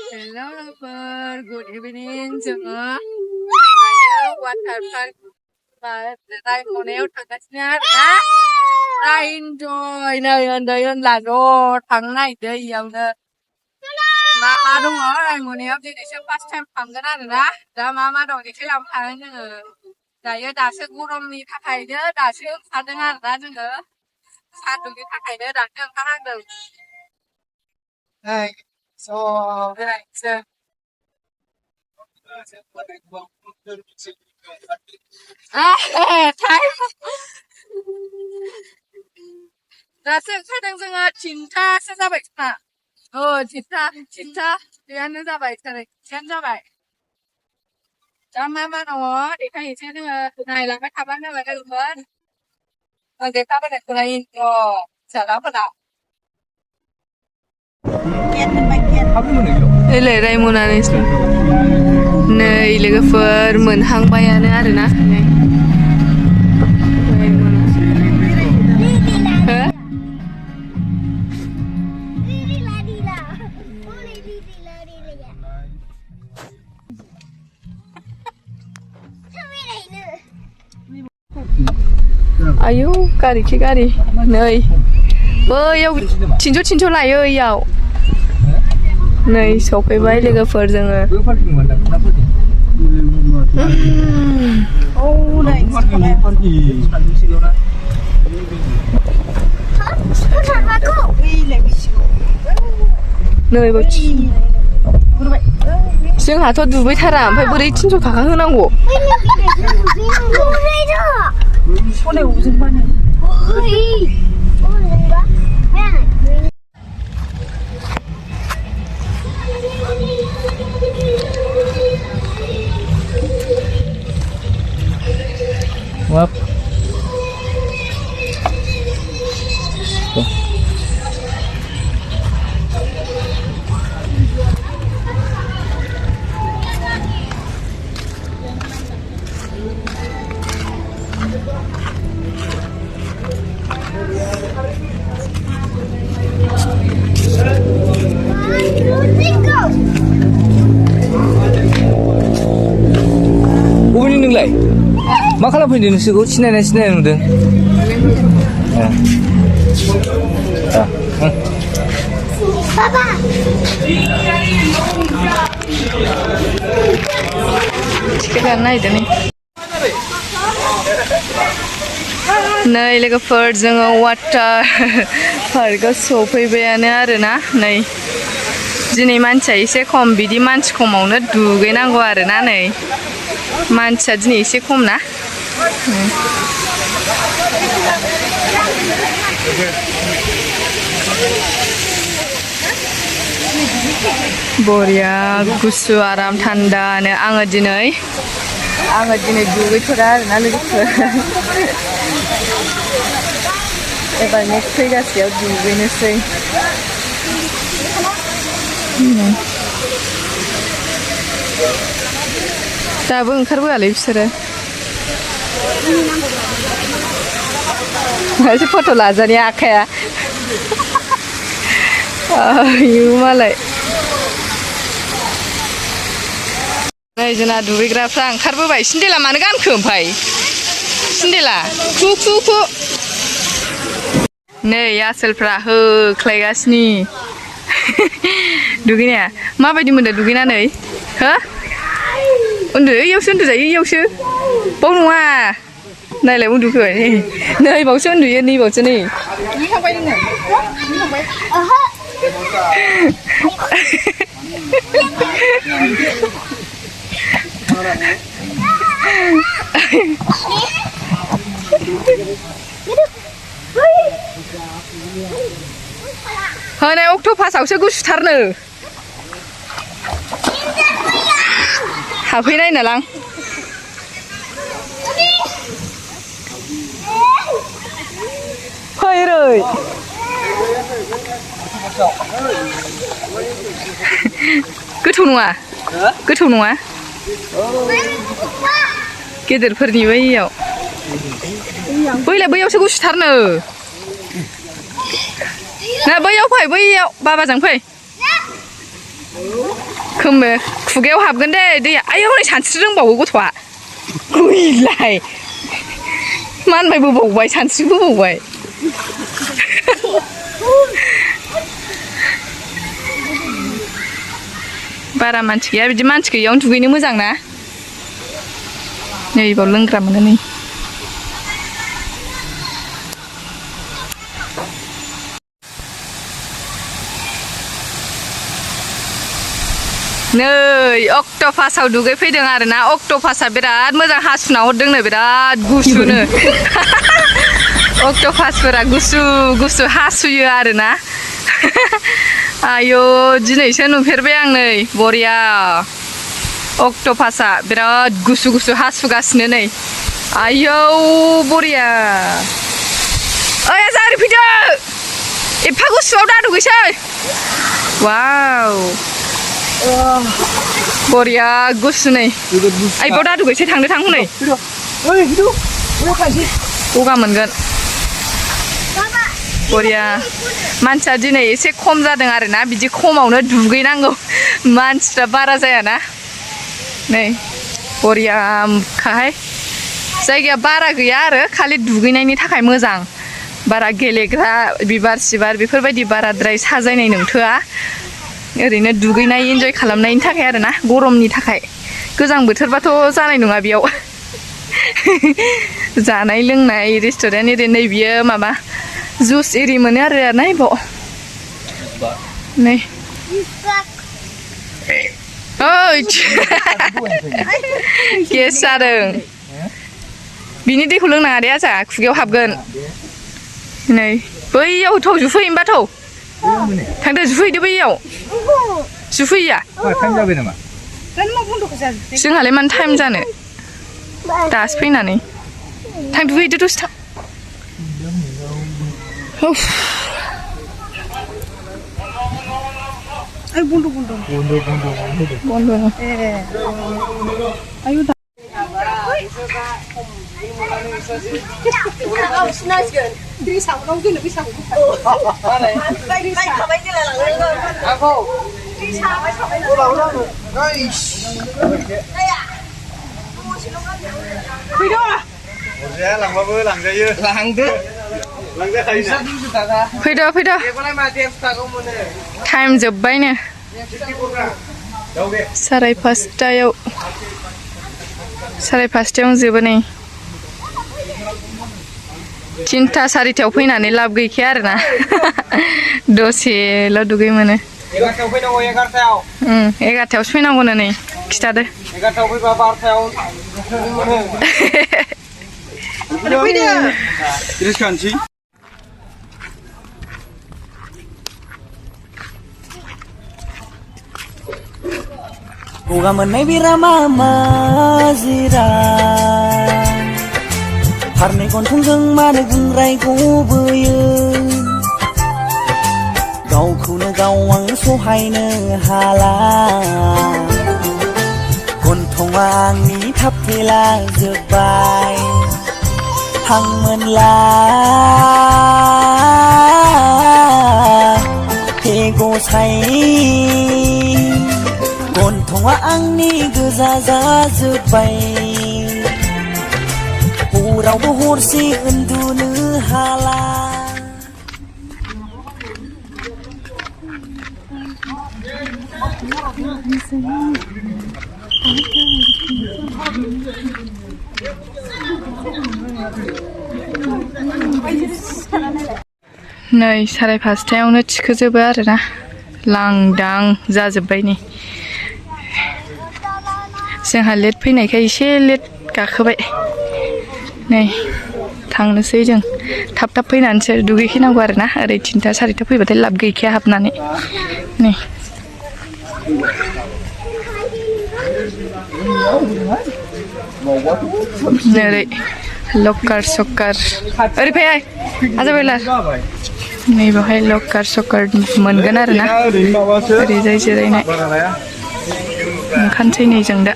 Hello lover, good evening जोङो दायो water park बा रायमनायाव थांगासिनो आरोना enjoy नै उन्दै उनला ज' थांनो नागिरदों इयावनो मा दङ रायमनायाव दिनैसो फार्स्ट टाइम थांगोन आरोना दा मा दं देखायलांनो थागोन जोङो दासो गरमनि थाखायनो दासो ओंखारदों आरोना जोङो सान्दुंनि थाखायनो दासो ओंखारहांदों So, right. Time. दासो ओंखारदों जोङो थिनथासो जाबाय खोमा थिनथा बेयानो जाबाय थिनथायानो जाबाय दा मा दङ देखायहैसै जोङो नायलांबाय थाबानो जाबाय लोगोफोर देखायबोनायखौलाय फिसालाफोरा नै रायमना नै लोगोफोर मोनहांबायानो आरोना आयु गारि खि गारि नै बैयाव 300 लायो इयाव नै सफैबाय लोगोफोर जोङो नै जोंहाथ' दुगैथारा ओमफ्राय बोरै 300 थाखा होनांगौ Wap. Ubi nilai. मा खालामफैदों नोंसोरखौ सिनायनाय नुदों बाबा टिकेट लानो नागिरदों नै लोगोफोर जोङो वाटार पार्कआव सफैबायानो आरोना नै दिनै मानसिया एसे खम बिदि मानसि खमावनो दुगैनांगौ आरोना नै मानसिया दिनै एसे खम ना बरिया गुसु आराम थान्दानो आङो दिनै दुगैथ'रा आरोना लोगोफोर एबार नेक्स्ट फैगासेयाव दुगैनोसै दाबो ओंखारबोआलै बिसोरो एसे फट' लाजानि आखाया आयु मालाय नै जोंना दुगैग्राफ्रा ओंखारबोबाय सिन्देला मानो गानखो ओमफ्राय सिन्देला खु नै आसोलफ्रा होख्लायगासिनो दुगैनाया माबायदि मोनदों दुगैनानै हो इयावसो उन्दुजायो इयावसो बाव नङा नायलाय उन्दुफैबाय नै बावसो उन्दुयो नै बावसो नै हनै अक्ट'पासावसो गुसुथारनो हाबफैनाय नालां फैरै गोथौ नङा गेदेरफोरनि बैयाव बैयावसो गुसुथारनो ना बैयाव फै बैयाव बाबाजों फै खोमो खुगायाव हाबगोन दे दैया आयौ नै सानस्रि रोंबावो गथ'आ गैलाय मानबायबोबावबाय सानस्रिबोबावबाय बारा मानसि गैया बिदि मानसि गैयियावनो दुगैनो मोजां ना नै बाव लोंग्रा मोनो नै नै अक्ट'पासाव दुगैफैदों आरोना अक्ट'पासा बिराद मोजां हासुना हरदोंनो बिराद गुसुनो अक्ट'पासफोरा गुसु गुसु हासुयो आरोना आयौ दिनैसो नुफेरबाय आं नै बरिया अक्ट'पासा बिराद गुसु गुसु हासुगासिनो नै आयौ बरिया ओइ आजा ओरै फैदो एफा गुसुआव दा दुगैसै वाव बरिया गुसु नै आइ बाव दा दुगैसै थांदो थां हनै गगा मोनगोन बरिया मानसिया दिनै एसे खम जादों आरोना बिदि खमावनो दुगैनांगौ मानसिफ्रा बारा जायाना नै बरियाखाहाय जायगाया बारा गैया आरो खालि दुगैनायनि थाखाय मोजां बारा गेलेग्रा बिबार सिबार बेफोरबायदि बाराद्राय साजायनाय नंथ'आ ओरैनो दुगैनाय इन्जय खालामनायनि थाखाय आरोना गरमनि थाखाय गोजां बोथोरबाथ' जानाय नङा बेयाव जानाय लोंनाय रेस्टुरेन्ट एरि नै बियो माबा जुस एरि मोनो आरो नाय बाव नै ओइ गेस जादों बिनि दैखौ लोंनाङा दे आजा खुगायाव हाबगोन नै बैयाव थौ जुफै होमबा थौ थांदो जुफैदो बैयाव जुफैया टाइम जाबाय नामा जोंहालाय मानो टाइम जानो दासो फैनानै थां दुगैदो दसे थां बन्द आयु फैदो फैदो टाइम जोब्बायनो साराय पासथायावनो जोबो नै 3टा 4टायाव फैनानै लाब गैखाया आरोना दसेल' दुगै मोनो 11टायाव फैनांगौ 11टायाव 11टायावसो फैनांगौनो नै खिथादो 11टायाव फैबा 12टायाव फैदो रिसकानसि गगा मोननाय बेरामा मा जिरा फारनै गन्थंजों मानो गुंग्राय गबोयो गावखौनो गाव आं सहायनो हाला गन्थंआ आंनि थाबथेला जोब्बाय हां मोनला हे गसाइ गन्थंआ आंनि गोजा जाजोब्बाय हरावबो हरसे उन्दुनो हाला नै साराय पासथायावनो थिखोजोबो आरोना लांदां जाजोब्बाय नै जोंहा लेट फैनायखाय एसे लेट गाखोबाय नै थांनोसै जों थाब थाब फैनानैसो दुगैखैनांगौ आरोना ओरै 3टा 4टा फैबाथाय लाब गैखाया हाबनानै नै ओरै लकार सकार ओरै फै आजा बेलार नै बेवहाय लकार सकार मोनगोन आरोना ओरैजाय जिरायनाय ओंखारनोसै नै जों दा